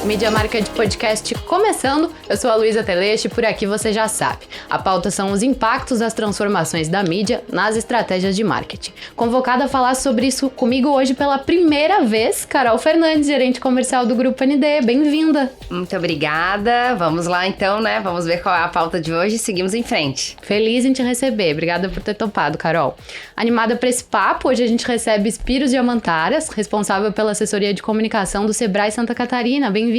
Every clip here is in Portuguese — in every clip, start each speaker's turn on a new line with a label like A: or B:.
A: Mídia Market Podcast começando, eu sou a Luísa Teleste e por aqui você já sabe. A pauta são os impactos das transformações da mídia nas estratégias de marketing. Convocada a falar sobre isso comigo hoje pela primeira vez, Carol Fernandes, gerente comercial do Grupo ND. Bem-vinda!
B: Muito obrigada. Vamos lá então, né? Vamos ver qual é a pauta de hoje e seguimos em frente.
A: Feliz em te receber. Obrigada por ter topado, Carol. Animada para esse papo, hoje a gente recebe Spyros Diamantaras, responsável pela assessoria de comunicação do Sebrae Santa Catarina. Bem-vindo.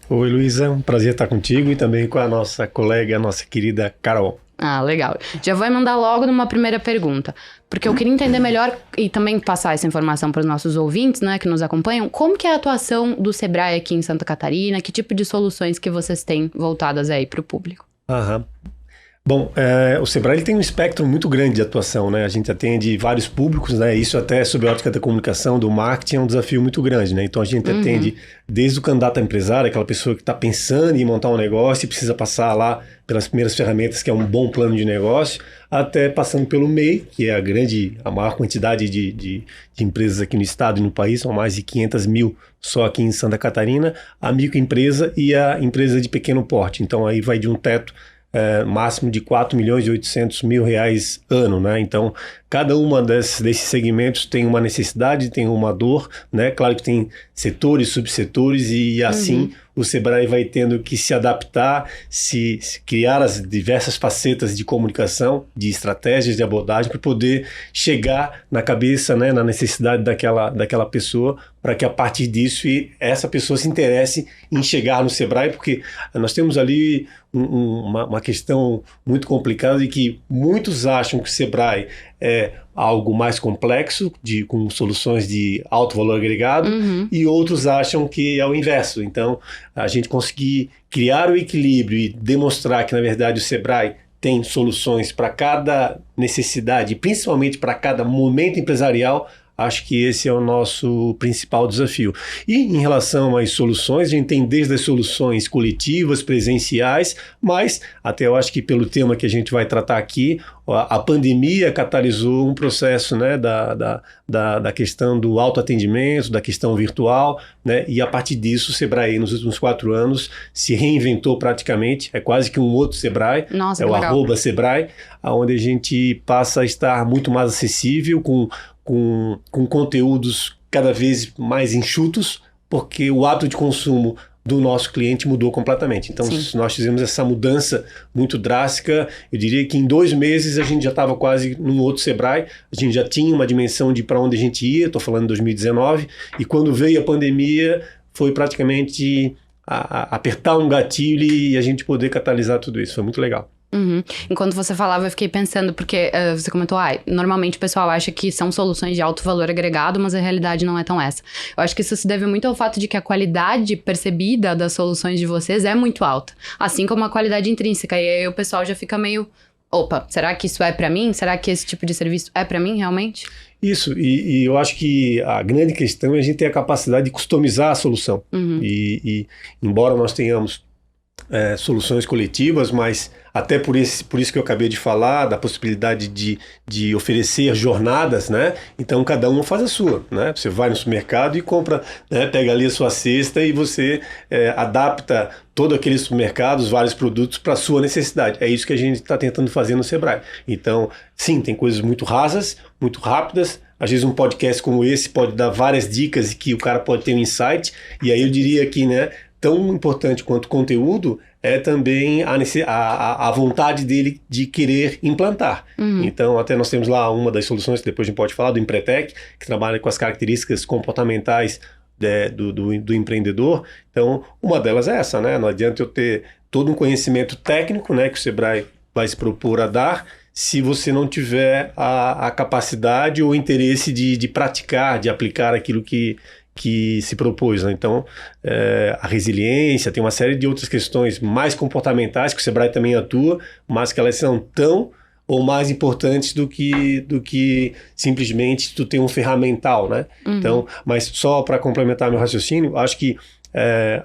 C: Oi, Luísa, um prazer estar contigo e também com a nossa colega, a nossa querida Carol.
A: Ah, legal. Já vou emendar logo numa primeira pergunta, porque eu queria entender melhor e também passar essa informação para os nossos ouvintes, né, que nos acompanham, como que é a atuação do Sebrae aqui em Santa Catarina, que tipo de soluções que vocês têm voltadas aí para o público?
C: Bom, o Sebrae ele tem um espectro muito grande de atuação, né? A gente atende vários públicos, né? Isso até sob a ótica da comunicação, do marketing, é um desafio muito grande, né? Então a gente atende desde o candidato a empresário, aquela pessoa que está pensando em montar um negócio e precisa passar lá pelas primeiras ferramentas, que é um bom plano de negócio, até passando pelo MEI, que é a maior quantidade de empresas aqui no estado e no país, são mais de 500 mil só aqui em Santa Catarina, a microempresa e a empresa de pequeno porte. Então aí vai de um teto máximo de 4 milhões e 800 mil reais ano, né? Então, cada uma desses segmentos tem uma necessidade, tem uma dor, né? Claro que tem setores, subsetores e assim o Sebrae vai tendo que se adaptar, se criar as diversas facetas de comunicação, de estratégias de abordagem para poder chegar na cabeça, né? Na necessidade daquela pessoa, para que a partir disso essa pessoa se interesse em chegar no Sebrae, porque nós temos ali uma questão muito complicada de que muitos acham que o Sebrae é algo mais complexo, com soluções de alto valor agregado, e outros acham que é o inverso. Então, a gente conseguir criar o equilíbrio e demonstrar que, na verdade, o Sebrae tem soluções para cada necessidade, principalmente para cada momento empresarial, acho que esse é o nosso principal desafio. E em relação às soluções, a gente tem desde as soluções coletivas, presenciais, mas até eu acho que pelo tema que a gente vai tratar aqui, a pandemia catalisou um processo, né, da questão do autoatendimento, da questão virtual, né, e a partir disso o Sebrae nos últimos 4 anos se reinventou praticamente, é quase que um outro Sebrae.
A: Nossa,
C: é o
A: legal.
C: @Sebrae, onde a gente passa a estar muito mais acessível, com conteúdos cada vez mais enxutos, porque o hábito de consumo do nosso cliente mudou completamente. Então, nós fizemos essa mudança muito drástica. Eu diria que em 2 meses a gente já estava quase num outro Sebrae, a gente já tinha uma dimensão de para onde a gente ia, estou falando de 2019, e quando veio a pandemia, foi praticamente apertar um gatilho e a gente poder catalisar tudo isso. Foi muito legal.
A: Enquanto você falava, eu fiquei pensando, porque você comentou, normalmente o pessoal acha que são soluções de alto valor agregado, mas a realidade não é tão essa. Eu acho que isso se deve muito ao fato de que a qualidade percebida das soluções de vocês é muito alta, assim como a qualidade intrínseca, e aí o pessoal já fica meio, opa, será que isso é pra mim? Será que esse tipo de serviço é pra mim realmente?
C: Isso, e eu acho que a grande questão é a gente ter a capacidade de customizar a solução. E embora nós tenhamos soluções coletivas, mas até por isso que eu acabei de falar, da possibilidade de oferecer jornadas, né? Então cada um faz a sua, né? Você vai no supermercado e compra, né? Pega ali a sua cesta e você adapta todo aquele supermercado, os vários produtos para a sua necessidade. É isso que a gente está tentando fazer no Sebrae. Então, sim, tem coisas muito rasas, muito rápidas. Às vezes um podcast como esse pode dar várias dicas e que o cara pode ter um insight. E aí eu diria que, né, tão importante quanto o conteúdo é também a vontade dele de querer implantar. Então, até nós temos lá uma das soluções, que depois a gente pode falar, do Empretec, que trabalha com as características comportamentais do empreendedor. Então, uma delas é essa, né? Não adianta eu ter todo um conhecimento técnico, né, que o Sebrae vai se propor a dar, se você não tiver a capacidade ou interesse de praticar, de aplicar aquilo que se propôs, né? Então, a resiliência, tem uma série de outras questões mais comportamentais que o Sebrae também atua, mas que elas são tão ou mais importantes do que simplesmente tu ter um ferramental, né? Então, mas só para complementar meu raciocínio, acho que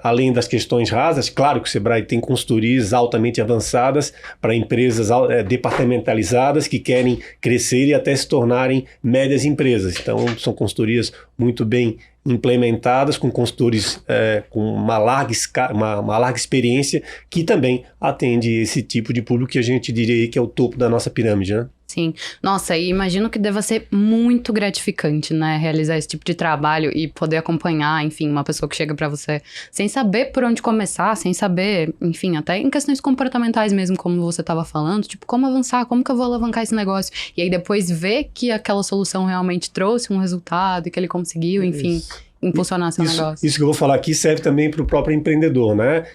C: além das questões rasas, claro que o Sebrae tem consultorias altamente avançadas para empresas departamentalizadas que querem crescer e até se tornarem médias empresas. Então, são consultorias muito bem implementadas, com consultores com uma larga experiência, que também atende esse tipo de público que a gente diria que é o topo da nossa pirâmide, né?
A: Sim. Nossa, e imagino que deva ser muito gratificante, né? Realizar esse tipo de trabalho e poder acompanhar, enfim, uma pessoa que chega pra você sem saber por onde começar, sem saber, enfim, até em questões comportamentais mesmo, como você tava falando, tipo, como avançar, como que eu vou alavancar esse negócio? E aí depois ver que aquela solução realmente trouxe um resultado e que ele conseguiu, enfim, impulsionar seu negócio.
C: Isso que eu vou falar aqui serve também para o próprio empreendedor, né?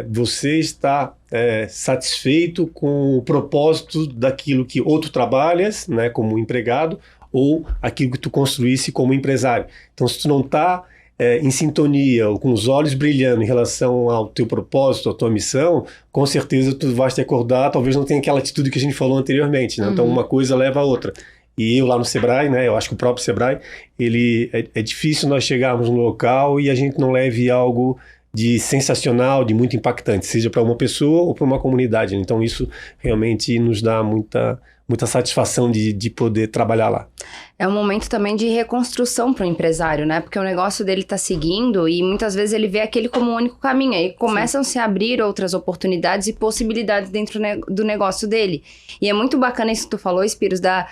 C: Você está satisfeito com o propósito daquilo que ou tu trabalhas, né, como empregado, ou aquilo que tu construísse como empresário. Então, se tu não está em sintonia ou com os olhos brilhando em relação ao teu propósito, à tua missão, com certeza tu vais te acordar, talvez não tenha aquela atitude que a gente falou anteriormente, né? Então, uma coisa leva a outra. E eu lá no Sebrae, né, eu acho que o próprio Sebrae, ele é difícil nós chegarmos no local e a gente não leve algo de sensacional, de muito impactante, seja para uma pessoa ou para uma comunidade. Então isso realmente nos dá muita satisfação de poder trabalhar lá.
B: É um momento também de reconstrução para o empresário, né? Porque o negócio dele está seguindo e muitas vezes ele vê aquele como o único caminho. Aí começam a se abrir outras oportunidades e possibilidades dentro do negócio dele. E é muito bacana isso que tu falou, Spiros, da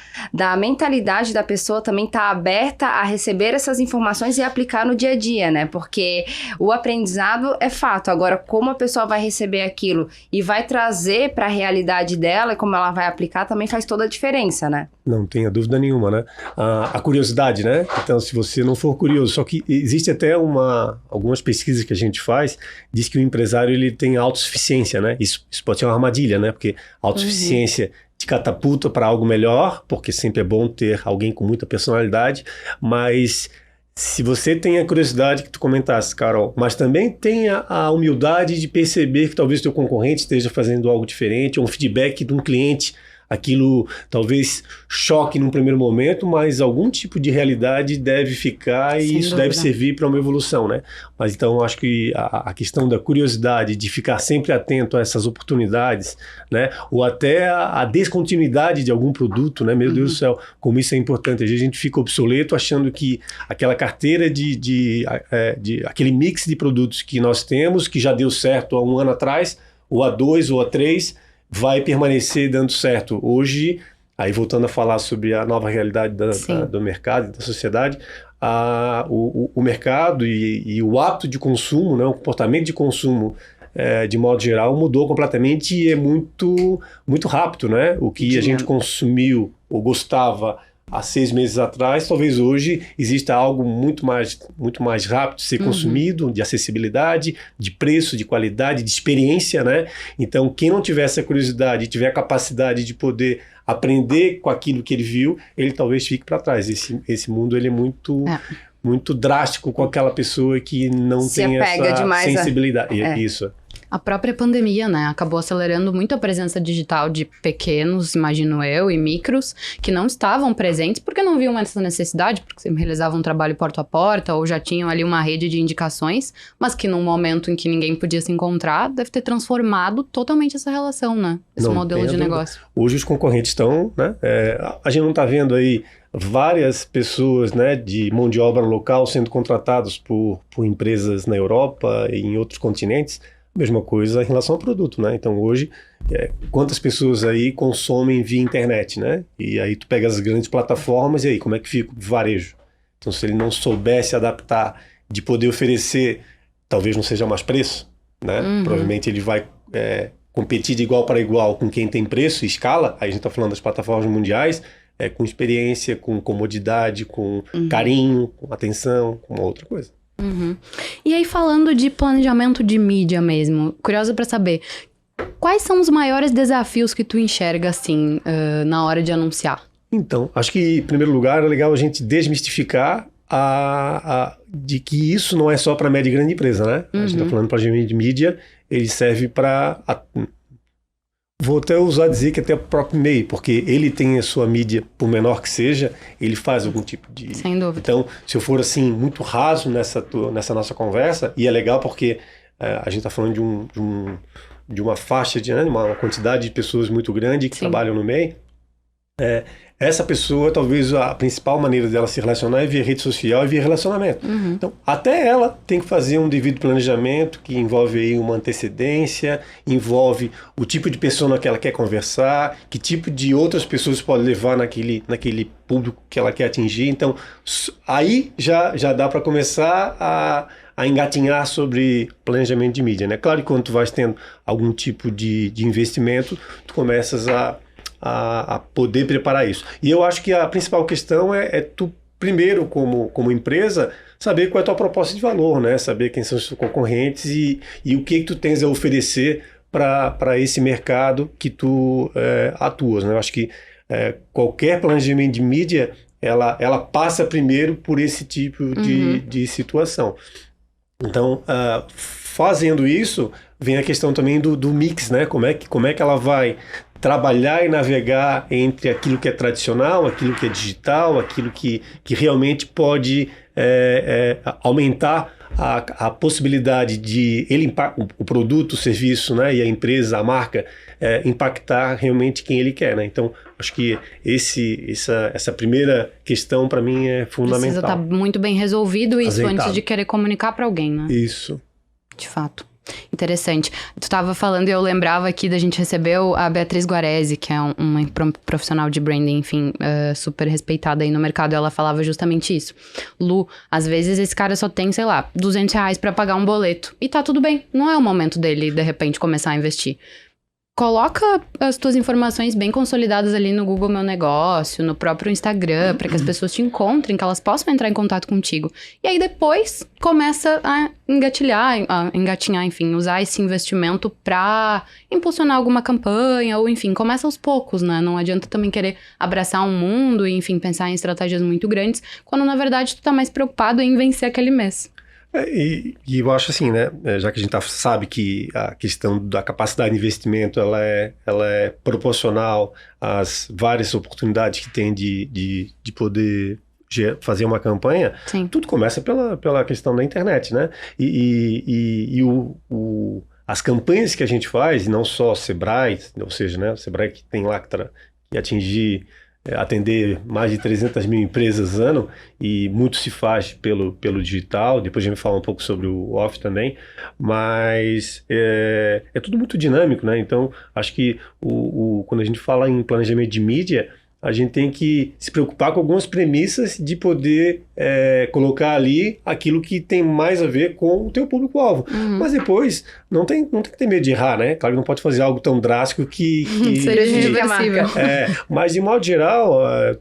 B: mentalidade da pessoa também estar aberta a receber essas informações e aplicar no dia a dia, né? Porque o aprendizado é fato. Agora, como a pessoa vai receber aquilo e vai trazer para a realidade dela e como ela vai aplicar também faz toda a diferença, né?
C: Não tenha dúvida nenhuma, né? A curiosidade, né? Então, se você não for curioso, só que existe até algumas pesquisas que a gente faz, diz que o empresário ele tem autossuficiência, né? Isso pode ser uma armadilha, né? Porque a autossuficiência te catapulta para algo melhor, porque sempre é bom ter alguém com muita personalidade, mas se você tem a curiosidade que tu comentaste, Carol, mas também tenha a humildade de perceber que talvez o teu concorrente esteja fazendo algo diferente, ou um feedback de um cliente, aquilo talvez choque num primeiro momento, mas algum tipo de realidade deve ficar e isso deve servir para uma evolução, né? Mas então eu acho que a questão da curiosidade, de ficar sempre atento a essas oportunidades, né? Ou até a descontinuidade de algum produto, né? Meu Deus do céu, como isso é importante. Às vezes a gente fica obsoleto achando que aquela carteira aquele mix de produtos que nós temos, que já deu certo há um ano atrás, ou há 2 ou há 3, vai permanecer dando certo. Hoje, aí voltando a falar sobre a nova realidade do mercado e da sociedade, o mercado e o hábito de consumo, né, o comportamento de consumo de modo geral mudou completamente e é muito, muito rápido, né? O que a gente consumiu ou gostava há 6 meses atrás, talvez hoje exista algo muito mais rápido de ser consumido, de acessibilidade, de preço, de qualidade, de experiência, né? Então, quem não tiver essa curiosidade e tiver a capacidade de poder aprender com aquilo que ele viu, ele talvez fique para trás. Esse mundo ele é muito drástico com aquela pessoa que não tem essa sensibilidade. Isso.
A: A própria pandemia, né, acabou acelerando muito a presença digital de pequenos, imagino eu, e micros, que não estavam presentes porque não viam essa necessidade, porque realizavam um trabalho porta a porta ou já tinham ali uma rede de indicações, mas que num momento em que ninguém podia se encontrar, deve ter transformado totalmente essa relação, né, esse modelo de negócio.
C: Hoje os concorrentes estão, né, a gente não está vendo aí várias pessoas, né, de mão de obra local sendo contratados por empresas na Europa e em outros continentes. Mesma coisa em relação ao produto, né? Então hoje, quantas pessoas aí consomem via internet, né? E aí tu pega as grandes plataformas e aí como é que fica o varejo? Então se ele não soubesse adaptar, de poder oferecer, talvez não seja mais preço, né? Provavelmente ele vai competir de igual para igual com quem tem preço e escala, aí a gente está falando das plataformas mundiais, com experiência, com comodidade, com carinho, com atenção, com uma outra coisa.
A: E aí, falando de planejamento de mídia mesmo, curiosa para saber, quais são os maiores desafios que tu enxerga, assim, na hora de anunciar?
C: Então, acho que, em primeiro lugar, é legal a gente desmistificar de que isso não é só para média e grande empresa, né? A gente está falando para planejamento de mídia, ele serve para Vou até usar dizer que até o próprio MEI, porque ele tem a sua mídia, por menor que seja, ele faz algum tipo de...
A: Sem dúvida.
C: Então, se eu for assim, muito raso nessa nossa conversa, e é legal porque a gente está falando de uma faixa, uma quantidade de pessoas muito grande que trabalham no MEI, essa pessoa, talvez a principal maneira dela se relacionar é via rede social e via relacionamento. Então, até ela tem que fazer um devido planejamento que envolve aí uma antecedência, envolve o tipo de pessoa que ela quer conversar, que tipo de outras pessoas pode levar naquele público que ela quer atingir. Então, aí já dá para começar a engatinhar sobre planejamento de mídia, né? Claro que quando tu vais tendo algum tipo de investimento, tu começas a poder preparar isso. E eu acho que a principal questão é tu, primeiro, como empresa, saber qual é a tua proposta de valor, né? Saber quem são os seus concorrentes e o que tu tens a oferecer para esse mercado que tu atuas, né? Eu acho que qualquer planejamento de mídia, ela passa primeiro por esse tipo de situação. Então, fazendo isso, vem a questão também do mix, né? Como é que ela vai trabalhar e navegar entre aquilo que é tradicional, aquilo que é digital, aquilo que realmente pode aumentar a possibilidade de o produto, o serviço, né, e a empresa, a marca, impactar realmente quem ele quer, né? Então, acho que essa primeira questão para mim é fundamental.
A: Precisa estar muito bem resolvido isso
C: Azeitado.
A: Antes de querer comunicar para alguém, né?
C: Isso.
A: De fato. Interessante. Tu estava falando e eu lembrava aqui da gente recebeu a Beatriz Guarese, que é uma profissional de branding, enfim, super respeitada aí no mercado. Ela falava justamente isso. Lu, às vezes esse cara só tem, sei lá, R$200 para pagar um boleto. E tá tudo bem. Não é o momento dele, de repente, começar a investir. Coloca as tuas informações bem consolidadas ali no Google Meu Negócio, no próprio Instagram, para que as pessoas te encontrem, que elas possam entrar em contato contigo. E aí depois começa a engatinhar, enfim, usar esse investimento para impulsionar alguma campanha, ou enfim, começa aos poucos, né? Não adianta também querer abraçar um mundo e, enfim, pensar em estratégias muito grandes, quando na verdade tu tá mais preocupado em vencer aquele mês.
C: E eu acho assim, né, já que a gente sabe que a questão da capacidade de investimento ela é proporcional às várias oportunidades que tem de poder fazer uma campanha,
A: Sim.
C: Tudo começa pela questão da internet, né? As campanhas que a gente faz, e não só o Sebrae, ou seja, né, o Sebrae que tem lá que atender mais de 300 mil empresas ano, e muito se faz pelo digital. Depois a gente vai falar um pouco sobre o off também, mas é tudo muito dinâmico, né? Então acho que quando a gente fala em planejamento de mídia, a gente tem que se preocupar com algumas premissas de poder colocar ali aquilo que tem mais a ver com o teu público-alvo. Mas depois, não tem que ter medo de errar, né? Claro que não pode fazer algo tão drástico que
A: seria irreversível.
C: Mas de modo geral,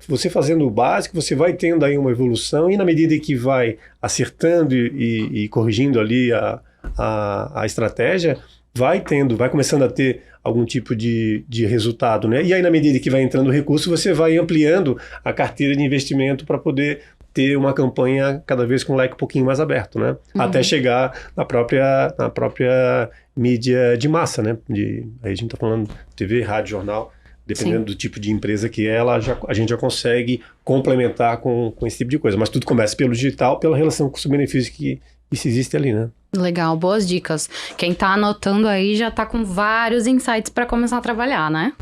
C: você fazendo o básico, você vai tendo aí uma evolução, e na medida que vai acertando e corrigindo ali a estratégia, vai começando a ter algum tipo de resultado, né? E aí, na medida que vai entrando o recurso, você vai ampliando a carteira de investimento para poder ter uma campanha cada vez com o leque um pouquinho mais aberto, né? Até chegar na própria mídia de massa, né? Aí a gente está falando TV, rádio, jornal, dependendo
A: Sim.
C: do tipo de empresa que é, a gente já consegue complementar com esse tipo de coisa. Mas tudo começa pelo digital, pela relação custo-benefício que isso existe ali, né?
A: Legal, boas dicas. Quem tá anotando aí já tá com vários insights para começar a trabalhar, né?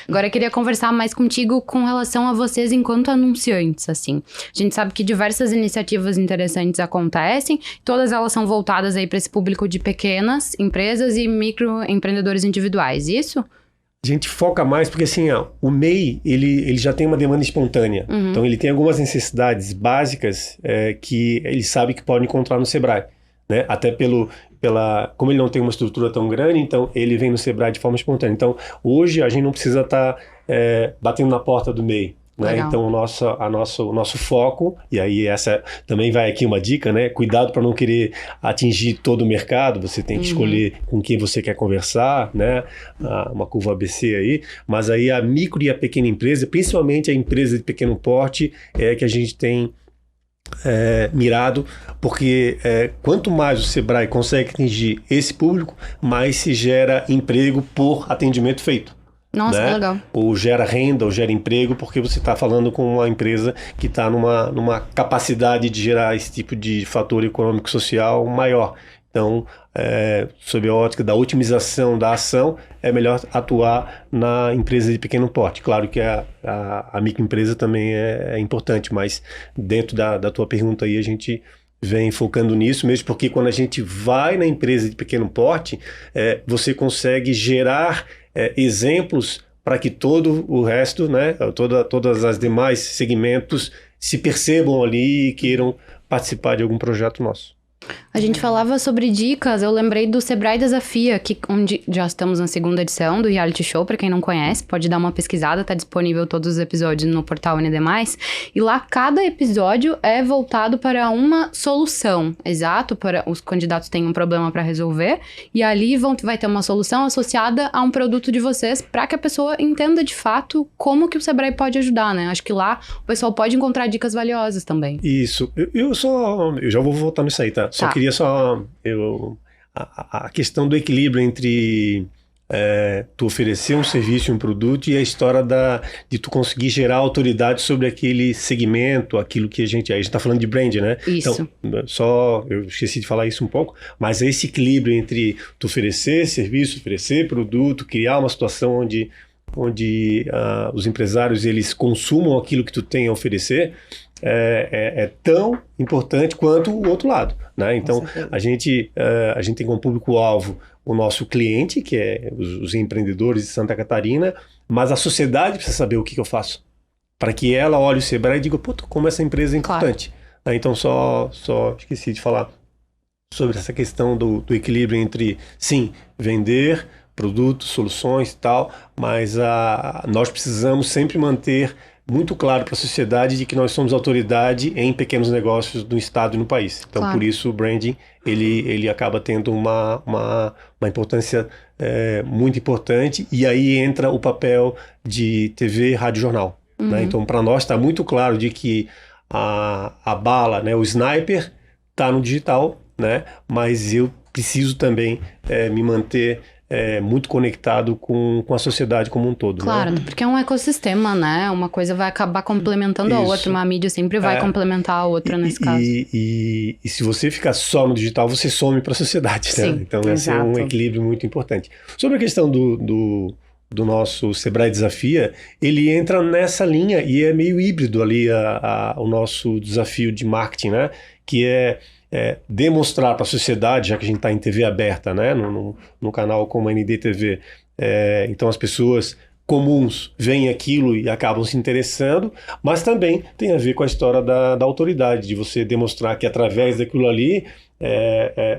A: Agora eu queria conversar mais contigo com relação a vocês enquanto anunciantes, assim. A gente sabe que diversas iniciativas interessantes acontecem, todas elas são voltadas aí para esse público de pequenas empresas e microempreendedores individuais, isso?
C: A gente foca mais porque, assim, o MEI, ele já tem uma demanda espontânea. Então, ele tem algumas necessidades básicas que ele sabe que pode encontrar no Sebrae, né? Até como ele não tem uma estrutura tão grande, então ele vem no Sebrae de forma espontânea. Então, hoje a gente não precisa estar batendo na porta do MEI, né? Então, o nosso foco, e aí essa também vai aqui uma dica, né? Cuidado para não querer atingir todo o mercado, você tem que escolher com quem você quer conversar, né? Uma curva ABC aí, mas aí a micro e a pequena empresa, principalmente a empresa de pequeno porte, é que a gente tem mirado, porque quanto mais o Sebrae consegue atingir esse público, mais se gera emprego por atendimento feito.
A: Nossa, que legal.
C: Ou gera renda, ou gera emprego, porque você está falando com uma empresa que está numa capacidade de gerar esse tipo de fator econômico-social maior. Então, sob a ótica da otimização da ação, é melhor atuar na empresa de pequeno porte. Claro que a microempresa também é importante, mas dentro da tua pergunta aí, a gente vem focando nisso mesmo, porque quando a gente vai na empresa de pequeno porte, você consegue gerar exemplos para que todo o resto, né, todas as demais segmentos se percebam ali e queiram participar de algum projeto nosso.
A: A gente falava sobre dicas, eu lembrei do Sebrae Desafia, onde já estamos na 2ª edição do reality show, para quem não conhece, pode dar uma pesquisada, tá disponível todos os episódios no portal ND+, e lá cada episódio é voltado para uma solução, exato, para os candidatos têm um problema para resolver, e ali vai ter uma solução associada a um produto de vocês, para que a pessoa entenda de fato como que o Sebrae pode ajudar, né? Acho que lá o pessoal pode encontrar dicas valiosas também.
C: Isso, eu já vou voltar nisso aí, tá? Só queria a questão do equilíbrio entre tu oferecer um serviço e um produto e a história de tu conseguir gerar autoridade sobre aquele segmento, aquilo que a gente está falando de brand, né?
A: Isso.
C: Então, eu esqueci de falar isso um pouco, mas é esse equilíbrio entre tu oferecer serviço, oferecer produto, criar uma situação onde os empresários eles consumam aquilo que tu tem a oferecer, é tão importante quanto o outro lado, né? Então, a gente tem como público-alvo o nosso cliente, que é os empreendedores de Santa Catarina, mas a sociedade precisa saber o que eu faço, para que ela olhe o Sebrae e diga, puta, como essa empresa é importante. Claro. Então, só esqueci de falar sobre essa questão do equilíbrio entre, sim, vender produtos, soluções e tal, mas nós precisamos sempre manter muito claro para a sociedade de que nós somos autoridade em pequenos negócios do estado e no país. Então, por isso o branding, ele acaba tendo uma importância muito importante, e aí entra o papel de TV, rádio, jornal. Né? Então, para nós está muito claro de que a bala, né, o sniper, está no digital, né? Mas eu preciso também me manter muito conectado com a sociedade como um todo.
A: Claro,
C: né?
A: Porque é um ecossistema, né? Uma coisa vai acabar complementando a outra, uma mídia sempre vai complementar a outra nesse caso.
C: E se você ficar só no digital, você some para a sociedade, né?
A: Sim,
C: então esse é um equilíbrio muito importante. Sobre a questão do nosso Sebrae Desafia, ele entra nessa linha e é meio híbrido ali o nosso desafio de marketing, né? Que é demonstrar para a sociedade, já que a gente está em TV aberta, né, no canal como a NDTV, então as pessoas comuns veem aquilo e acabam se interessando, mas também tem a ver com a história da autoridade, de você demonstrar que através daquilo ali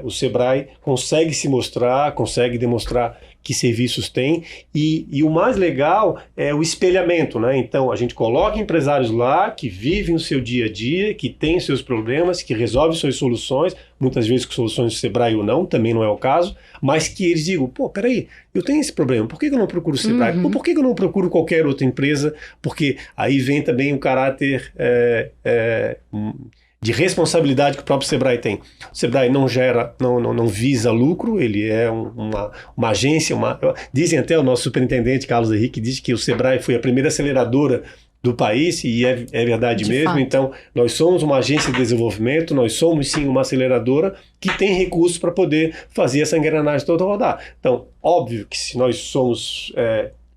C: o Sebrae consegue se mostrar, consegue demonstrar que serviços tem, e o mais legal é o espelhamento, né? Então a gente coloca empresários lá que vivem o seu dia a dia, que têm seus problemas, que resolvem suas soluções, muitas vezes com soluções do Sebrae ou não, também não é o caso, mas que eles digam, pô, peraí, eu tenho esse problema, por que eu não procuro o Sebrae? Ou por que eu não procuro qualquer outra empresa? Porque aí vem também o caráter de responsabilidade que o próprio Sebrae tem. O Sebrae não visa lucro, ele é uma agência, dizem até o nosso superintendente Carlos Henrique, diz que o Sebrae foi a primeira aceleradora do país, e é verdade mesmo.
A: Fato.
C: Então, nós somos uma agência de desenvolvimento, nós somos sim uma aceleradora que tem recursos para poder fazer essa engrenagem toda rodar. Então, óbvio que se nós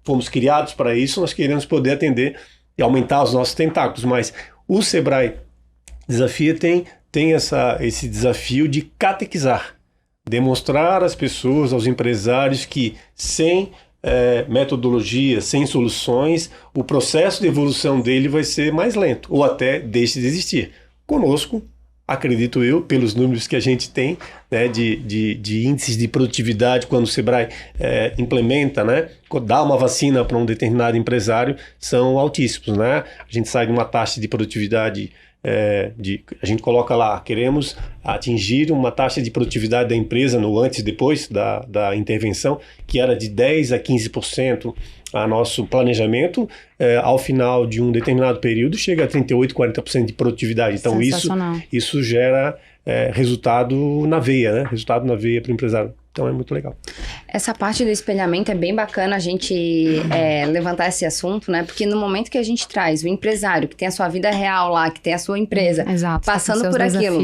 C: fomos criados para isso, nós queremos poder atender e aumentar os nossos tentáculos, mas o Sebrae Desafia tem esse desafio de catequizar, demonstrar às pessoas, aos empresários que sem metodologia, sem soluções, o processo de evolução dele vai ser mais lento, ou até deixe de existir. Conosco, acredito eu, pelos números que a gente tem, né, de índices de produtividade, quando o Sebrae implementa, né, dá uma vacina para um determinado empresário, são altíssimos. Né? A gente sai de uma taxa de produtividade a gente coloca lá, queremos atingir uma taxa de produtividade da empresa no antes e depois da intervenção, que era de 10% a 15%. A nosso planejamento, ao final de um determinado período, chega a 38%, 40% de produtividade. Então, isso gera resultado na veia, né? Resultado na veia para o empresário. Então, é muito legal.
B: Essa parte do espelhamento é bem bacana a gente levantar esse assunto, né? Porque no momento que a gente traz o empresário, que tem a sua vida real lá, que tem a sua empresa, passando por aquilo,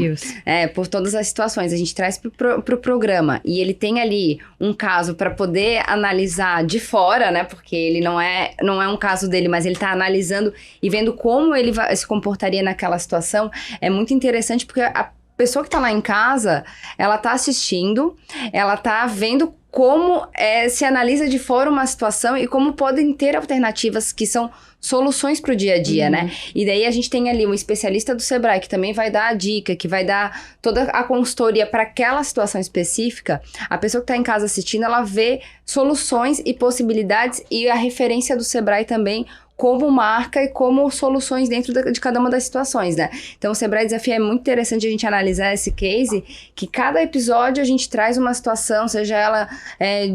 B: por todas as situações, a gente traz pro programa e ele tem ali um caso para poder analisar de fora, né? Porque ele não é um caso dele, mas ele tá analisando e vendo como ele se comportaria naquela situação. É muito interessante porque a pessoa que tá lá em casa, ela tá assistindo, ela tá vendo como se analisa de fora uma situação e como podem ter alternativas que são soluções para o dia a dia, né? E daí a gente tem ali um especialista do Sebrae que também vai dar a dica, que vai dar toda a consultoria para aquela situação específica. A pessoa que está em casa assistindo, ela vê soluções e possibilidades e a referência do Sebrae também como marca e como soluções dentro de cada uma das situações, né? Então, o Sebrae Desafia é muito interessante a gente analisar esse case, que cada episódio a gente traz uma situação, seja ela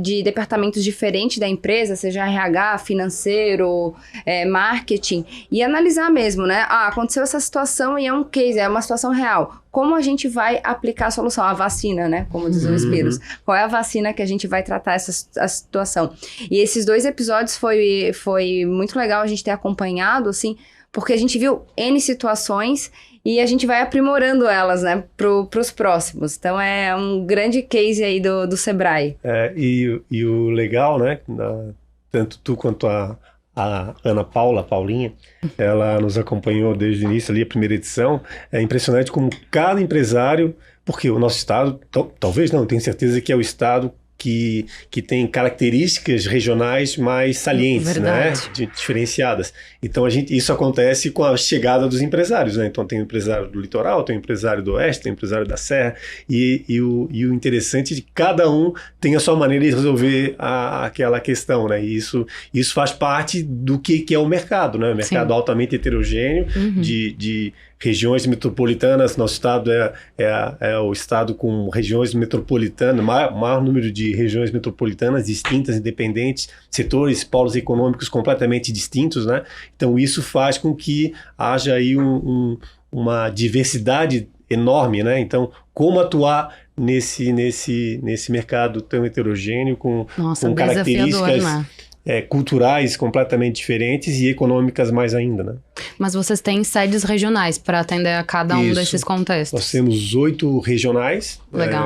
B: de departamentos diferentes da empresa, seja RH, financeiro, marketing, e analisar mesmo, né? Aconteceu essa situação e é um case, é uma situação real. Como a gente vai aplicar a solução? A vacina, né? Como diz o Espiros. Qual é a vacina que a gente vai tratar a situação? E esses 2 episódios foi muito legal a gente ter acompanhado, assim, porque a gente viu N situações e a gente vai aprimorando elas, né, pros próximos. Então, é um grande case aí do Sebrae.
C: E o legal, né, tanto tu quanto a Ana Paula, a Paulinha, ela nos acompanhou desde o início ali, a primeira edição. É impressionante como cada empresário, porque o nosso estado, talvez não, tenho certeza que é o estado que tem características regionais mais salientes, né? Diferenciadas. Então, isso acontece com a chegada dos empresários, né? Então, tem o empresário do litoral, tem o empresário do oeste, tem o empresário da serra, e o interessante é que cada um tem a sua maneira de resolver aquela questão, né? E isso faz parte do que é o mercado, né? O mercado altamente heterogêneo, de regiões metropolitanas. Nosso estado é o estado com regiões metropolitanas, maior número de regiões metropolitanas distintas, independentes, setores, polos econômicos completamente distintos, né? Então isso faz com que haja aí uma diversidade enorme, né? Então, como atuar nesse mercado tão heterogêneo, com características culturais completamente diferentes e econômicas mais ainda, né?
A: Mas vocês têm sedes regionais para atender a cada um desses contextos?
C: Nós temos 8 regionais,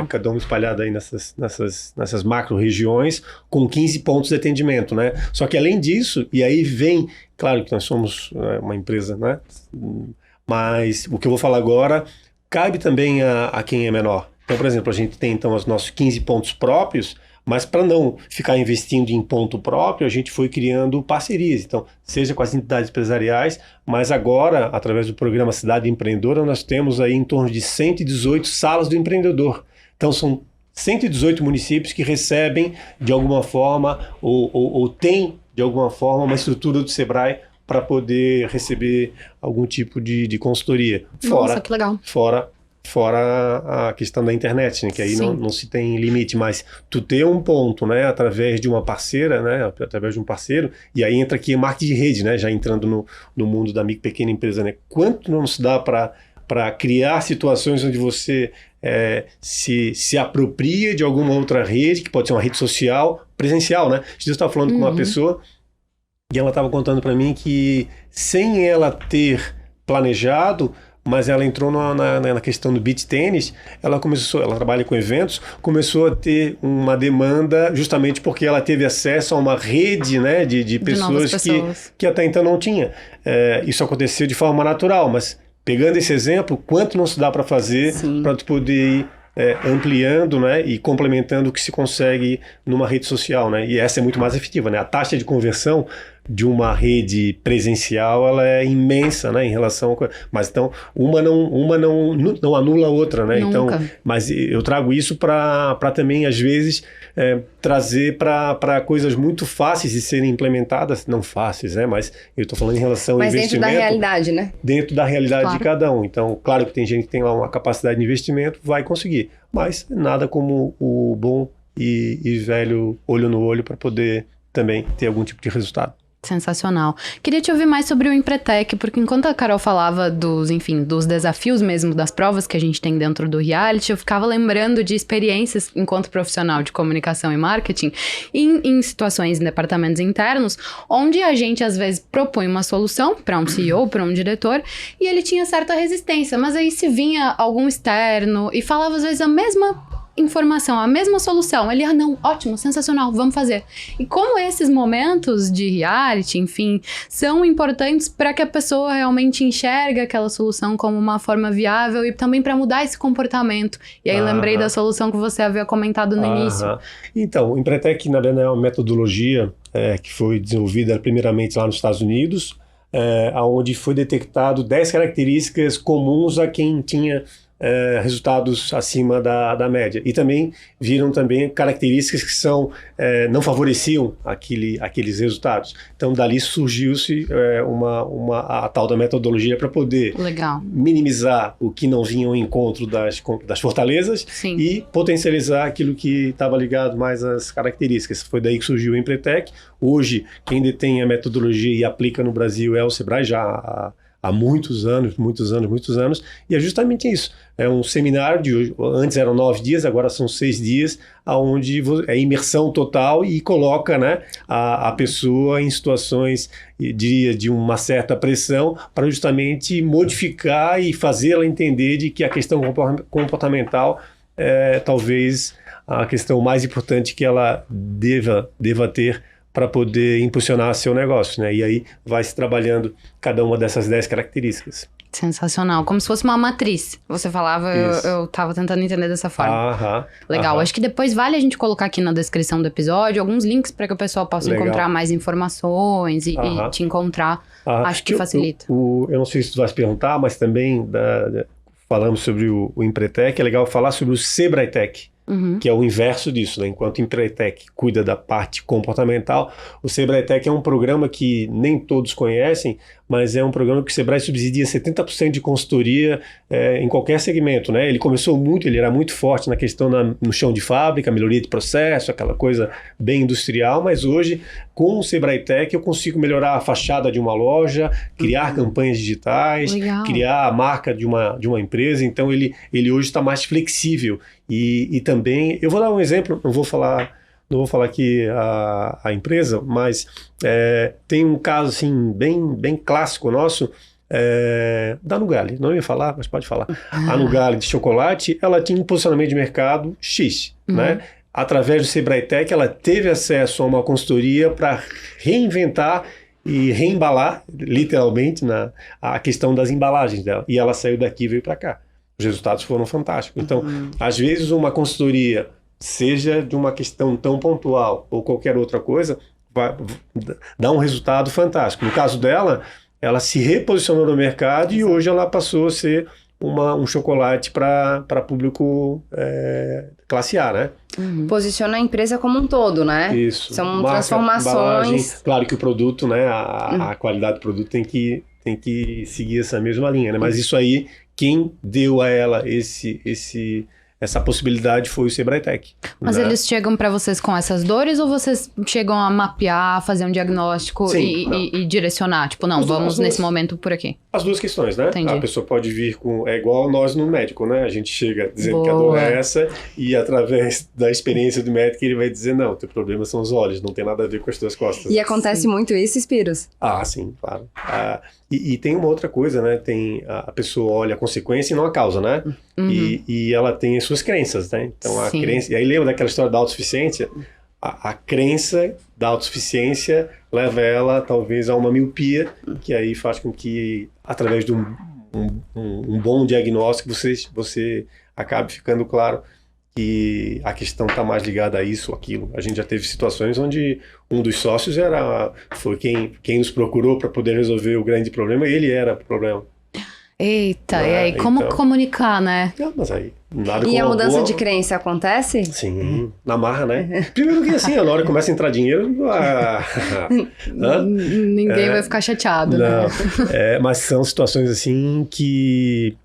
C: cada um espalhado aí nessas macro-regiões, com 15 pontos de atendimento, né? Só que além disso, e aí vem, claro que nós somos uma empresa, né? Mas o que eu vou falar agora cabe também a quem é menor. Então, por exemplo, a gente tem então os nossos 15 pontos próprios, mas para não ficar investindo em ponto próprio, a gente foi criando parcerias. Então, seja com as entidades empresariais, mas agora, através do programa Cidade Empreendedora, nós temos aí em torno de 118 salas do empreendedor. Então, são 118 municípios que recebem, de alguma forma, ou têm, de alguma forma, uma estrutura do Sebrae para poder receber algum tipo de consultoria.
A: Nossa, que legal.
C: Fora a questão da internet, né? Que aí não se tem limite, mas tu ter um ponto, né, através de uma parceira, né, através de um parceiro, e aí entra aqui marketing de rede, né, já entrando no mundo da micro pequena empresa, né? Quanto não se dá para criar situações onde você se apropria de alguma outra rede, que pode ser uma rede social, presencial, né? Eu estava falando com uma pessoa e ela estava contando para mim que sem ela ter planejado, mas ela entrou na questão do beach tênis, ela trabalha com eventos, começou a ter uma demanda justamente porque ela teve acesso a uma rede, né, de pessoas que até então não tinha. Isso aconteceu de forma natural, mas pegando esse exemplo, quanto não se dá para fazer para tu poder ir ampliando, né, e complementando o que se consegue numa rede social, né? E essa é muito mais efetiva, né? A taxa de conversão de uma rede presencial, ela é imensa, né, em relação a... Mas então, uma não anula a outra, né?
A: Nunca.
C: Então, mas eu trago isso para também, às vezes, trazer para coisas muito fáceis de serem implementadas, não fáceis, né? Mas eu estou falando em relação ao investimento.
B: Mas dentro da realidade, né?
C: Dentro da realidade
A: Claro.
C: de cada um. Então, claro que tem gente que tem lá uma capacidade de investimento, vai conseguir. Mas nada como o bom e velho olho no olho para poder também ter algum tipo de resultado.
A: Sensacional. Queria te ouvir mais sobre o Empretec, porque enquanto a Carol falava dos desafios mesmo, das provas que a gente tem dentro do reality, eu ficava lembrando de experiências enquanto profissional de comunicação e marketing em situações em departamentos internos, onde a gente às vezes propõe uma solução para um CEO, para um diretor, e ele tinha certa resistência, mas aí se vinha algum externo e falava às vezes a mesma informação, a mesma solução. Ele, não, ótimo, sensacional, vamos fazer. E como esses momentos de reality, enfim, são importantes para que a pessoa realmente enxergue aquela solução como uma forma viável e também para mudar esse comportamento. E aí lembrei da solução que você havia comentado no início.
C: Então, o Empretec, na verdade, é uma metodologia que foi desenvolvida primeiramente lá nos Estados Unidos, onde foi detectado 10 características comuns a quem tinha resultados acima da média. E também viram também características que não favoreciam aqueles resultados. Então, dali surgiu-se a tal da metodologia para poder minimizar o que não vinha ao encontro das fortalezas.
A: Sim.
C: E potencializar aquilo que estava ligado mais às características. Foi daí que surgiu o Empretec. Hoje, quem detém a metodologia e aplica no Brasil é o Sebrae, já há muitos anos, e é justamente isso. É um seminário antes eram 9 dias, agora são 6 dias, onde é imersão total e coloca, né, a pessoa em situações de uma certa pressão para justamente modificar e fazê-la entender de que a questão comportamental é talvez a questão mais importante que ela deva ter para poder impulsionar seu negócio, né? E aí vai se trabalhando cada uma dessas 10 características.
A: Sensacional, como se fosse uma matriz. Você falava, eu tava tentando entender dessa forma. Legal, acho que depois vale a gente colocar aqui na descrição do episódio alguns links para que o pessoal possa encontrar mais informações e te encontrar. Acho que facilita.
C: Eu não sei se tu vai se perguntar, mas também falamos sobre o Empretec, é legal falar sobre o Sebrae-Tec. Que é o inverso disso, né? Enquanto o Empretec cuida da parte comportamental, o Sebrae-Tec é um programa que nem todos conhecem, mas é um programa que o Sebrae subsidia 70% de consultoria em qualquer segmento, né? Ele era muito forte na questão no chão de fábrica, melhoria de processo, aquela coisa bem industrial, mas hoje, com o Sebrae-Tec, eu consigo melhorar a fachada de uma loja, criar campanhas digitais, criar a marca de uma empresa, então ele hoje está mais flexível. E também, eu vou dar um exemplo, não vou falar aqui a empresa, mas tem um caso assim, bem clássico nosso, da Nugali, não ia falar, mas pode falar. A Nugali de chocolate, ela tinha um posicionamento de mercado X, né? Através do Sebrae-Tec, ela teve acesso a uma consultoria para reinventar e reembalar, literalmente, a questão das embalagens dela. E ela saiu daqui e veio para cá. Os resultados foram fantásticos. Então, às vezes, uma consultoria, seja de uma questão tão pontual ou qualquer outra coisa, vai dar um resultado fantástico. No caso dela, ela se reposicionou no mercado e hoje ela passou a ser um chocolate para público classe A, né?
B: Posiciona a empresa como um todo, né?
C: Isso.
B: São
C: Marca,
B: transformações.
C: Embalagem. Claro que o produto, né? A qualidade do produto tem que seguir essa mesma linha, né? Mas isso aí, quem deu a ela essa possibilidade foi o Sebrae-Tec.
A: Mas
C: né?
A: eles chegam para vocês com essas dores ou vocês chegam a mapear, fazer um diagnóstico e direcionar? Tipo, não, vamos nesse momento por aqui.
C: As duas questões, né?
A: Entendi.
C: A pessoa pode vir é igual nós no médico, né? A gente chega dizendo que a dor é essa e através da experiência do médico ele vai dizer, não, teu problema são os olhos, não tem nada a ver com as tuas costas.
B: E acontece muito isso, Spiros?
C: Sim, claro. E tem uma outra coisa, né? A pessoa olha a consequência e não a causa, né? E ela tem as suas crenças, né? Então a crença... E aí lembra daquela história da autossuficiência? A crença da autossuficiência leva ela, talvez, a uma miopia, que aí faz com que, através de um bom diagnóstico, você acabe ficando claro que a questão está mais ligada a isso ou aquilo. A gente já teve situações onde um dos sócios foi quem nos procurou para poder resolver o grande problema e ele era o problema.
A: Eita, e aí, como comunicar, né?
C: Não, mas aí, nada
B: E
C: como
B: a mudança
C: boa...
B: de crença acontece?
C: Sim, na marra, né? Primeiro que assim, na hora que começa a entrar dinheiro...
A: Ninguém vai ficar chateado, né?
C: Mas são situações assim que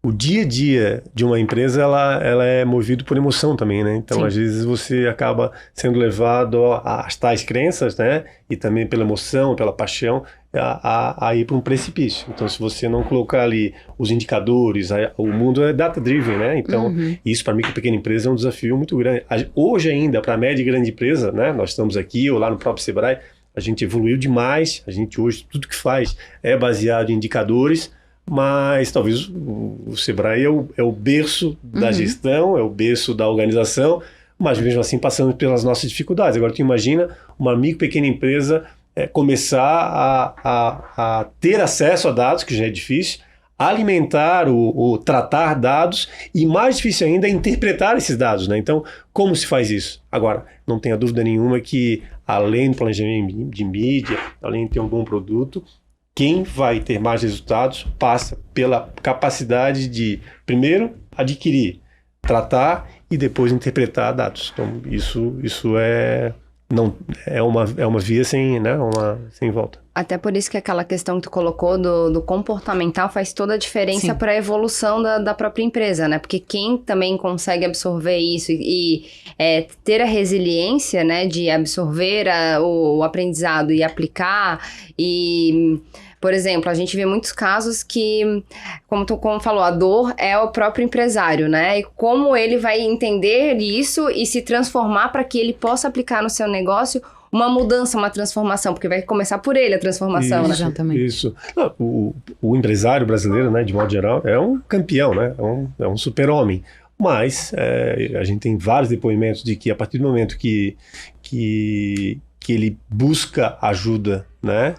C: o dia a dia de uma empresa, ela é movido por emoção também, né? Então, às vezes, você acaba sendo levado às tais crenças, né? E também pela emoção, pela paixão, a ir para um precipício. Então, se você não colocar ali os indicadores, o mundo é data-driven, né? Então, isso para mim, que pequena empresa, é um desafio muito grande. Hoje ainda, para a média e grande empresa, né? Nós estamos aqui, ou lá no próprio Sebrae, a gente evoluiu demais. A gente hoje, tudo que faz é baseado em indicadores, mas talvez o Sebrae é o berço da gestão, é o berço da organização, mas mesmo assim passando pelas nossas dificuldades. Agora, tu imagina uma micro pequena empresa começar a ter acesso a dados, que já é difícil, alimentar ou tratar dados e, mais difícil ainda, interpretar esses dados, né? Então, como se faz isso? Agora, não tenha dúvida nenhuma que, além do planejamento de mídia, além de ter um bom produto, quem vai ter mais resultados passa pela capacidade de, primeiro, adquirir, tratar e depois interpretar dados. Então, isso é uma via sem volta.
B: Até por isso que aquela questão que tu colocou do comportamental faz toda a diferença para a evolução da própria empresa, né? Porque quem também consegue absorver isso e ter a resiliência, né, de absorver o aprendizado e aplicar e... Por exemplo, a gente vê muitos casos que, como falou, a dor é o próprio empresário, né? E como ele vai entender isso e se transformar para que ele possa aplicar no seu negócio uma mudança, uma transformação, porque vai começar por ele a transformação,
C: isso,
B: né?
A: Exatamente.
C: Isso. O empresário brasileiro, né, de modo geral, é um campeão, né? É um super-homem. Mas a gente tem vários depoimentos de que a partir do momento que ele busca ajuda, né,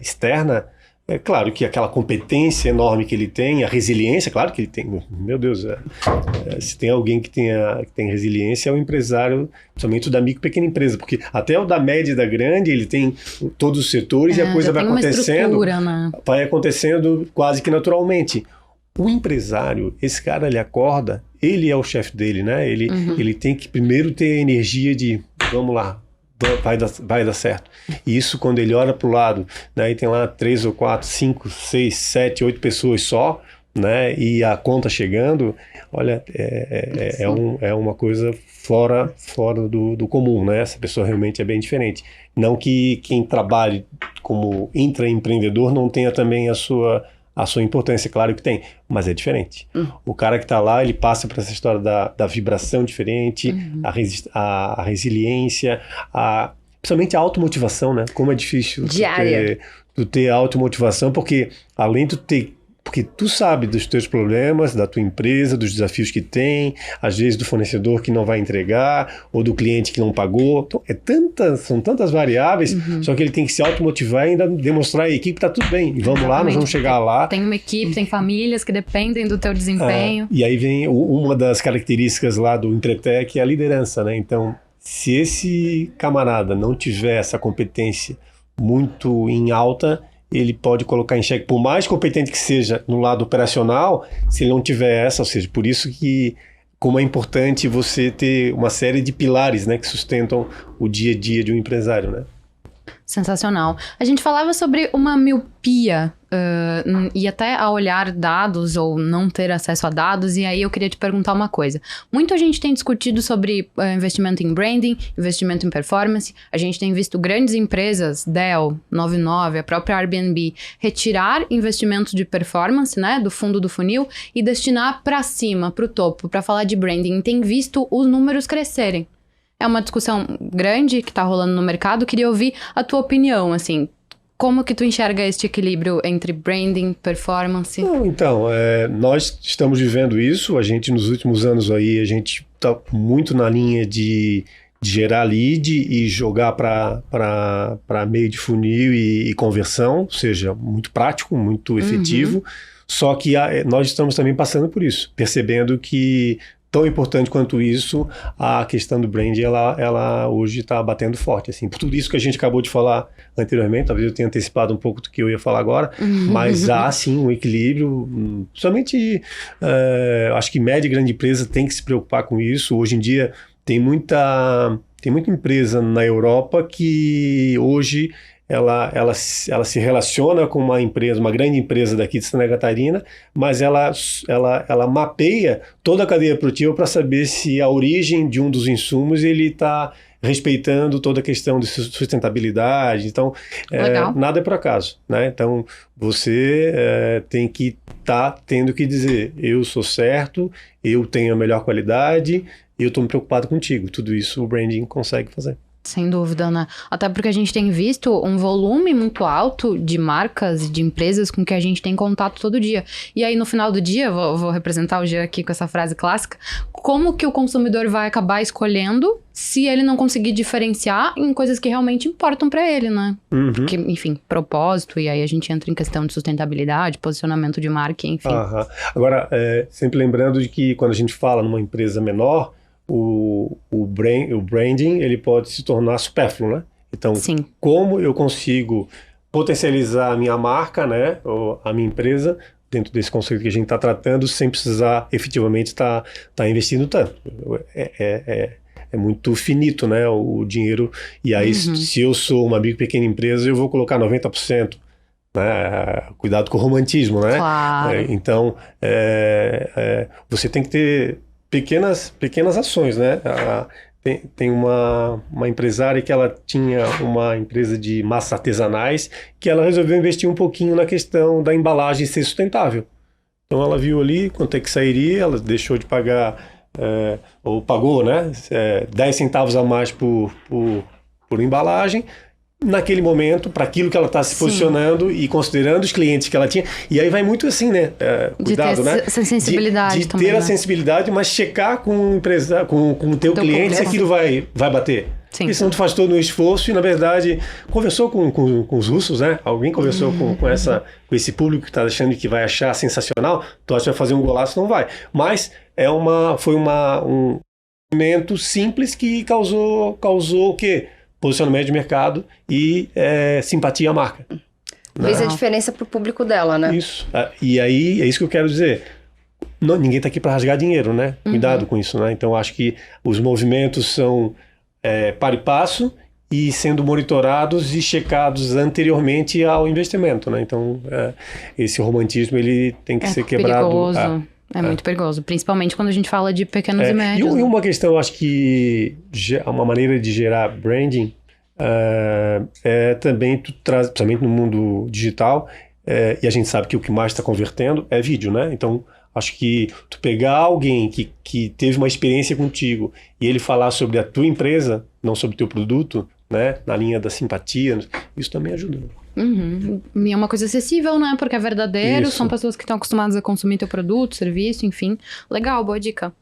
C: externa, é claro que aquela competência enorme que ele tem, a resiliência, claro que ele tem, meu Deus, se tem alguém que tem resiliência é o empresário, principalmente o da micro e pequena empresa, porque até o da média e da grande, ele tem todos os setores e a coisa vai acontecendo,
A: né?
C: Vai acontecendo quase que naturalmente. O empresário, esse cara, ele acorda, ele é o chefe dele, né? Ele tem que primeiro ter a energia de, vamos lá, vai dar certo. E isso, quando ele olha para o lado, né, e tem lá 3 ou 4, 5, 6, 7, 8 pessoas só, né, e a conta chegando, olha, é uma coisa fora do comum, né? Essa pessoa realmente é bem diferente. Não que quem trabalhe como intraempreendedor não tenha também a sua importância, claro que tem, mas é diferente. O cara que está lá, ele passa por essa história da vibração diferente, a resiliência, principalmente a automotivação, né? Como é difícil tu ter automotivação, porque além de porque tu sabe dos teus problemas, da tua empresa, dos desafios que tem, às vezes do fornecedor que não vai entregar, ou do cliente que não pagou. Então, são tantas variáveis, só que ele tem que se automotivar e ainda demonstrar à equipe que tá tudo bem. E vamos lá, nós vamos chegar lá.
A: Tem uma equipe, tem famílias que dependem do teu desempenho.
C: E aí vem uma das características lá do Empretec, é a liderança, né? Então, se esse camarada não tiver essa competência muito em alta, ele pode colocar em xeque, por mais competente que seja no lado operacional, se ele não tiver essa, ou seja, por isso que como é importante você ter uma série de pilares, né, que sustentam o dia a dia de um empresário, né?
A: Sensacional. A gente falava sobre uma miopia e até a olhar dados ou não ter acesso a dados, e aí eu queria te perguntar uma coisa. Muito a gente tem discutido sobre investimento em branding, investimento em performance. A gente tem visto grandes empresas, Dell, 99, a própria Airbnb, retirar investimentos de performance, né, do fundo do funil e destinar para cima, para o topo, para falar de branding. Tem visto os números crescerem. É uma discussão grande que está rolando no mercado. Queria ouvir a tua opinião, assim. Como que tu enxerga este equilíbrio entre branding, performance?
C: Então, nós estamos vivendo isso. A gente, nos últimos anos aí, a gente está muito na linha de gerar lead e jogar para meio de funil e conversão, ou seja, muito prático, muito efetivo. Só que nós estamos também passando por isso, percebendo que tão importante quanto isso, a questão do branding, ela hoje está batendo forte, assim, por tudo isso que a gente acabou de falar anteriormente, talvez eu tenha antecipado um pouco do que eu ia falar agora, mas há sim um equilíbrio, somente acho que média e grande empresa tem que se preocupar com isso. Hoje em dia tem muita empresa na Europa que hoje ela se relaciona com uma grande empresa daqui de Santa Catarina, mas ela mapeia toda a cadeia produtiva para saber se a origem de um dos insumos ele está respeitando toda a questão de sustentabilidade. Então, nada é por acaso, né? Então, você tem que estar tendo que dizer, eu sou certo, eu tenho a melhor qualidade, eu estou me preocupado contigo. Tudo isso o branding consegue fazer.
A: Sem dúvida, né? Até porque a gente tem visto um volume muito alto de marcas e de empresas com que a gente tem contato todo dia. E aí, no final do dia, vou representar o Jean aqui com essa frase clássica, como que o consumidor vai acabar escolhendo se ele não conseguir diferenciar em coisas que realmente importam para ele, né? Porque, enfim, propósito, e aí a gente entra em questão de sustentabilidade, posicionamento de marca, enfim.
C: Agora, sempre lembrando de que quando a gente fala numa empresa menor, o branding ele pode se tornar supérfluo, né? Então, como eu consigo potencializar a minha marca, né, ou a minha empresa, dentro desse conceito que a gente está tratando, sem precisar efetivamente estar investindo tanto. É muito finito, né, o dinheiro. E aí, se eu sou uma micro e pequena empresa, eu vou colocar 90%. Né? Cuidado com o romantismo, né?
A: Claro.
C: Então, você tem que ter pequenas ações, né? Tem uma empresária que ela tinha uma empresa de massas artesanais que ela resolveu investir um pouquinho na questão da embalagem ser sustentável. Então ela viu ali quanto é que sairia, ela deixou de pagar, ou pagou, né? 10 centavos a mais por embalagem, naquele momento, para aquilo que ela está se posicionando e considerando os clientes que ela tinha. E aí vai muito assim, né? Cuidado, né?
A: Essa sensibilidade
C: de
A: também,
C: ter a
A: né?
C: sensibilidade, mas checar com o teu cliente se aquilo vai bater.
A: Sim.
C: Porque senão tu faz todo um esforço e, na verdade, conversou com os russos, né? Alguém conversou com esse público que está achando que vai achar sensacional, tu acha que vai fazer um golaço, não vai. Mas foi um momento simples que causou o quê? Posicionamento de mercado e simpatia à marca.
B: Fez a diferença pro público dela, né?
C: Isso. E aí, é isso que eu quero dizer. Ninguém está aqui para rasgar dinheiro, né? Cuidado com isso, né? Então, acho que os movimentos são para e passo e sendo monitorados e checados anteriormente ao investimento, né? Então, esse romantismo, ele tem que ser quebrado.
A: Perigoso. Muito perigoso, principalmente quando a gente fala de pequenos e médios.
C: E uma questão, acho que uma maneira de gerar branding também tu traz, principalmente no mundo digital, e a gente sabe que o que mais está convertendo é vídeo, né? Então, acho que tu pegar alguém que teve uma experiência contigo e ele falar sobre a tua empresa, não sobre o teu produto, né? Na linha da simpatia, isso também ajuda.
A: E é uma coisa acessível, né? Porque é verdadeiro,
C: Isso.
A: são pessoas que estão acostumadas a consumir teu produto, serviço, enfim. Legal, boa dica.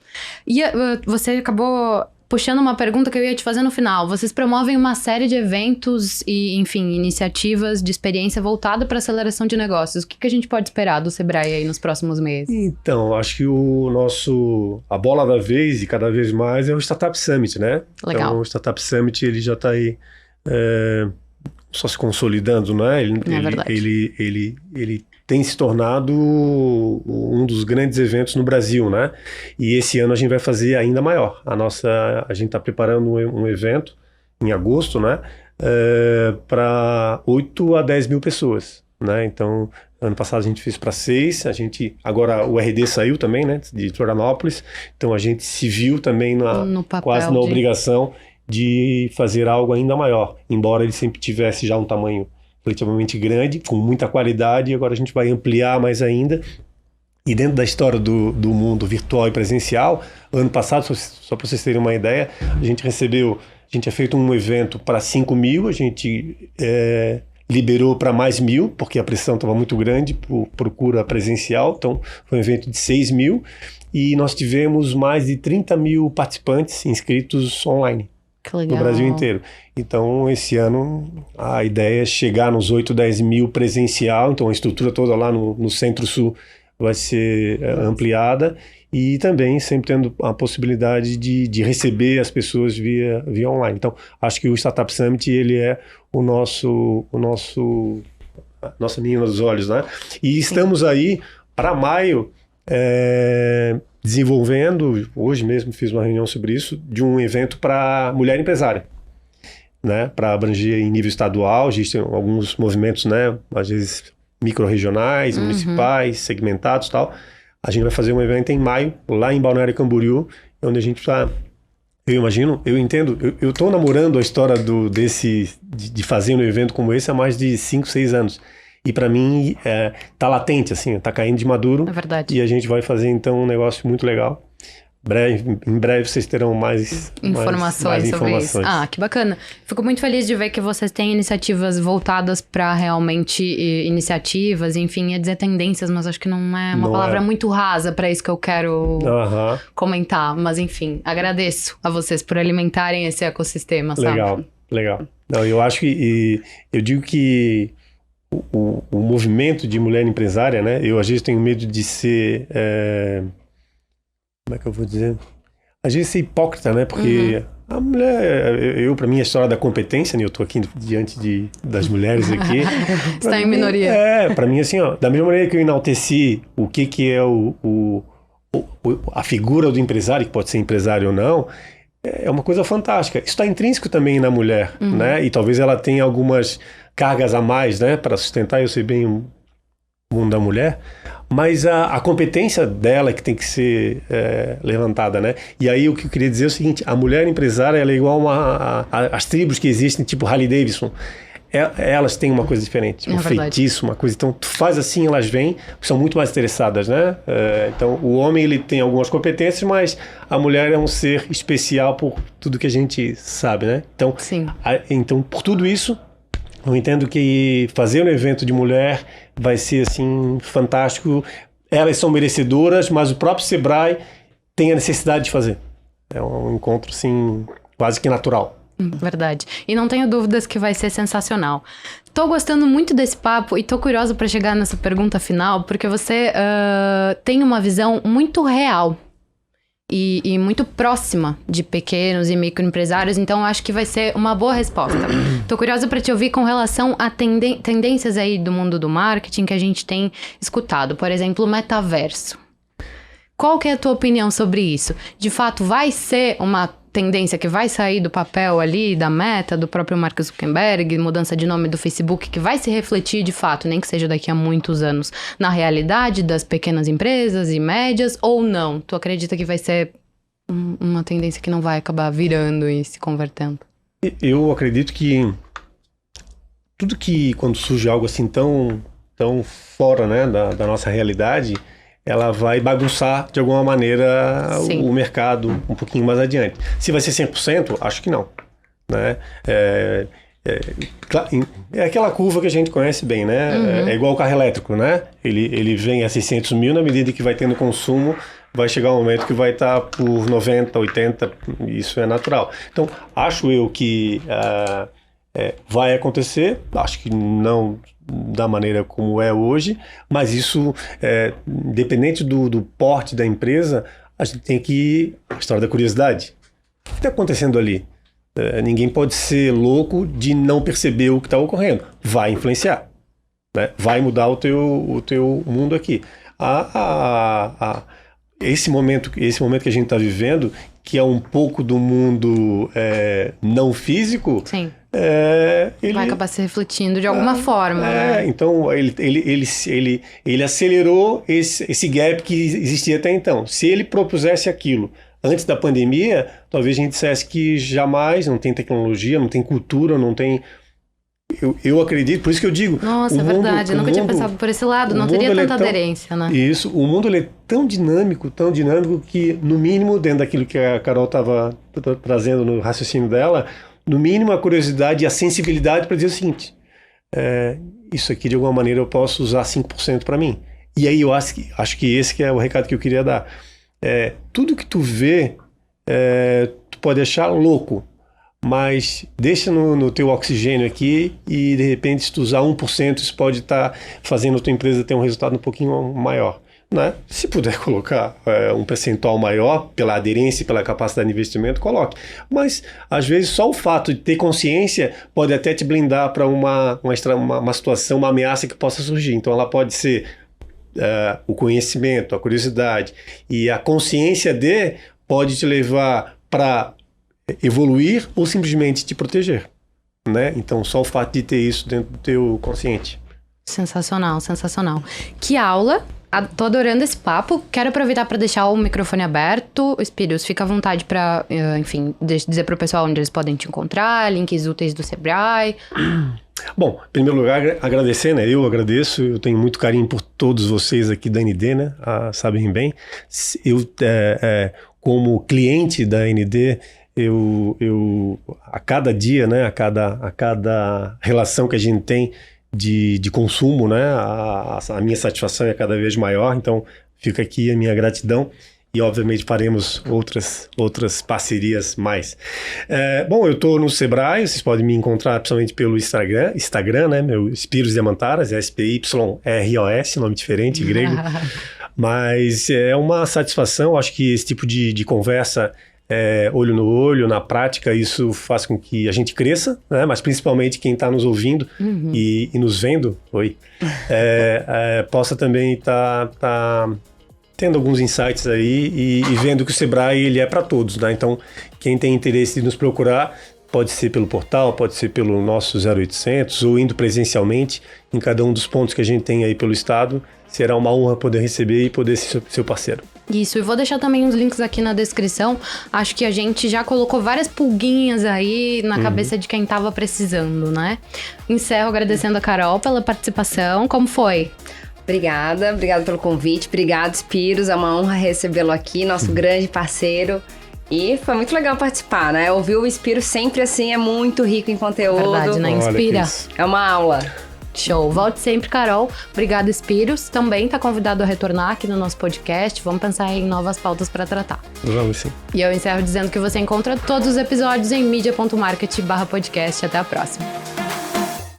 A: E você acabou puxando uma pergunta que eu ia te fazer no final. Vocês promovem uma série de eventos e, enfim, iniciativas de experiência voltada para aceleração de negócios. O que a gente pode esperar do Sebrae aí nos próximos meses?
C: Então, acho que a bola da vez, e cada vez mais, é o Startup Summit, né?
A: Legal.
C: Então, o Startup Summit, ele já está aí só se consolidando, né? Ele tem se tornado um dos grandes eventos no Brasil, né? E esse ano a gente vai fazer ainda maior. A gente está preparando um evento em agosto, né? Para 8 a 10 mil pessoas, né? Então, ano passado a gente fez para 6, agora o RD saiu também, né? De Florianópolis, então a gente se viu também quase na obrigação de fazer algo ainda maior, embora ele sempre tivesse já um tamanho relativamente grande, com muita qualidade, e agora a gente vai ampliar mais ainda. E dentro da história do mundo virtual e presencial, ano passado, só para vocês terem uma ideia, a gente tinha feito um evento para 5 mil, a gente liberou para mais 1.000, porque a pressão estava muito grande por procura presencial, então foi um evento de 6 mil, e nós tivemos mais de 30 mil participantes inscritos online.
A: Que legal.
C: No Brasil inteiro. Então, esse ano, a ideia é chegar nos 8, 10 mil presencial, então a estrutura toda lá no Centro-Sul vai ser ampliada, e também sempre tendo a possibilidade de receber as pessoas via online. Então, acho que o Startup Summit, ele é nossa menina dos olhos, né? E estamos aí para maio desenvolvendo, hoje mesmo fiz uma reunião sobre isso, de um evento para mulher empresária, né? Para abranger em nível estadual. Existem alguns movimentos, né? Às vezes micro-regionais, municipais, segmentados e tal. A gente vai fazer um evento em maio, lá em Balneário Camboriú, onde a gente está... Eu entendo, eu estou namorando a história de fazer um evento como esse há mais de 5, 6 anos. E para mim, tá latente, assim, tá caindo de maduro.
A: É verdade.
C: E a gente vai fazer, então, um negócio muito legal. Em breve vocês terão mais
A: informações sobre isso. Ah, que bacana. Fico muito feliz de ver que vocês têm iniciativas voltadas para realmente iniciativas, enfim, ia dizer tendências, mas acho que não é uma palavra muito rasa para isso que eu quero comentar. Mas enfim, agradeço a vocês por alimentarem esse ecossistema, sabe?
C: Legal. Não, eu acho que... eu digo que o movimento de mulher empresária, né? Eu às vezes tenho medo de ser... como é que eu vou dizer? Às vezes ser hipócrita, né? Porque a mulher... para mim, a história da competência, né? Eu tô aqui diante das mulheres aqui.
A: Está em minoria.
C: Para mim, assim, ó, da mesma maneira que eu enalteci o que é a figura do empresário, que pode ser empresário ou não, é uma coisa fantástica. Isso está intrínseco também na mulher, né? E talvez ela tenha algumas cargas a mais, né? Para sustentar, eu sei bem o mundo da mulher, mas a competência dela que tem que ser levantada, né? E aí o que eu queria dizer é o seguinte: a mulher empresária, ela é igual às tribos que existem, tipo Harley Davidson. Elas têm uma coisa diferente, feitiço, uma coisa. Então, tu faz assim, elas vêm, são muito mais interessadas, né? Então, o homem, ele tem algumas competências, mas a mulher é um ser especial por tudo que a gente sabe, né? Então, então por tudo isso, eu entendo que fazer um evento de mulher vai ser, assim, fantástico. Elas são merecedoras, mas o próprio Sebrae tem a necessidade de fazer. É um encontro, assim, quase que natural.
A: Verdade. E não tenho dúvidas que vai ser sensacional. Tô gostando muito desse papo e tô curiosa para chegar nessa pergunta final, porque você tem uma visão muito real e muito próxima de pequenos e microempresários, então eu acho que vai ser uma boa resposta. Tô curiosa para te ouvir com relação a tendências aí do mundo do marketing que a gente tem escutado. Por exemplo, o metaverso. Qual que é a tua opinião sobre isso? De fato, vai ser uma tendência que vai sair do papel ali, da Meta, do próprio Mark Zuckerberg, mudança de nome do Facebook, que vai se refletir de fato, nem que seja daqui a muitos anos, na realidade das pequenas empresas e médias, ou não? Tu acredita que vai ser uma tendência que não vai acabar virando e se convertendo?
C: Eu acredito que tudo que, quando surge algo assim tão fora, né, da nossa realidade, ela vai bagunçar de alguma maneira o mercado um pouquinho mais adiante. Se vai ser 100%, acho que não, né? É aquela curva que a gente conhece bem, né? É igual o carro elétrico, né? Ele vem a 600 mil, na medida que vai tendo consumo, vai chegar um momento que vai estar por 90, 80, isso é natural. Então, acho eu que vai acontecer, acho que não da maneira como é hoje, mas isso, independente do porte da empresa, a gente tem que... A história da curiosidade. O que está acontecendo ali? Ninguém pode ser louco de não perceber o que está ocorrendo. Vai influenciar, né? Vai mudar o teu mundo aqui. Esse momento que a gente está vivendo, que é um pouco do mundo não físico...
A: Sim.
C: Ele
A: vai acabar se refletindo de alguma forma, né?
C: Então ele acelerou esse gap que existia até então. Se ele propusesse aquilo antes da pandemia, talvez a gente dissesse que jamais, não tem tecnologia, não tem cultura, não tem... Eu acredito, por isso que eu digo...
A: Nossa, é verdade, eu nunca tinha pensado por esse lado, não teria tanta aderência, né?
C: Isso, o mundo ele é tão dinâmico que, no mínimo, dentro daquilo que a Carol estava trazendo no raciocínio dela, no mínimo a curiosidade e a sensibilidade para dizer o seguinte: isso aqui de alguma maneira eu posso usar 5% para mim. E aí eu acho que esse que é o recado que eu queria dar. Tudo que tu vê, tu pode achar louco, mas deixa no teu oxigênio aqui e de repente se tu usar 1%, isso pode estar fazendo a tua empresa ter um resultado um pouquinho maior. né? Se puder colocar um percentual maior pela aderência e pela capacidade de investimento, coloque. Mas, às vezes, só o fato de ter consciência pode até te blindar para uma situação, uma ameaça que possa surgir. Então, ela pode ser o conhecimento, a curiosidade e a consciência pode te levar para evoluir ou simplesmente te proteger, né? Então, só o fato de ter isso dentro do teu consciente.
A: Sensacional, sensacional. Que aula! Tô adorando esse papo. Quero aproveitar para deixar o microfone aberto. Spírios, fica à vontade para, enfim, dizer pro pessoal onde eles podem te encontrar, links úteis do Sebrae.
C: Bom, em primeiro lugar, agradecer, né? Eu agradeço, eu tenho muito carinho por todos vocês aqui da ND, né? Sabem bem. Eu, como cliente da ND, eu a cada dia, né? A cada relação que a gente tem de consumo, né? A minha satisfação é cada vez maior, então fica aqui a minha gratidão e obviamente faremos outras parcerias mais. Bom, eu estou no Sebrae, vocês podem me encontrar principalmente pelo Instagram, né? Meu Spyros Diamantaras, SPYROS, nome diferente, grego, mas é uma satisfação, acho que esse tipo de conversa olho no olho, na prática, isso faz com que a gente cresça, né? Mas principalmente quem está nos ouvindo e nos vendo, possa também estar tendo alguns insights aí e vendo que o Sebrae ele é para todos, né? Então, quem tem interesse de nos procurar, pode ser pelo portal, pode ser pelo nosso 0800 ou indo presencialmente em cada um dos pontos que a gente tem aí pelo estado. Será uma honra poder receber e poder ser seu parceiro.
A: Isso, e vou deixar também os links aqui na descrição. Acho que a gente já colocou várias pulguinhas aí na cabeça de quem tava precisando, né? Encerro agradecendo a Carol pela participação. Como foi?
B: Obrigada pelo convite. Obrigado, Spyros. É uma honra recebê-lo aqui, nosso grande parceiro. E foi muito legal participar, né? Ouvir o Spyros sempre assim é muito rico em conteúdo.
A: Verdade, né? Inspira.
B: É uma aula.
A: Show. Volte sempre, Carol. Obrigada, Spyros. Também tá convidado a retornar aqui no nosso podcast. Vamos pensar em novas pautas para tratar.
C: Vamos sim.
A: E eu encerro dizendo que você encontra todos os episódios em media.market/podcast. Até a próxima.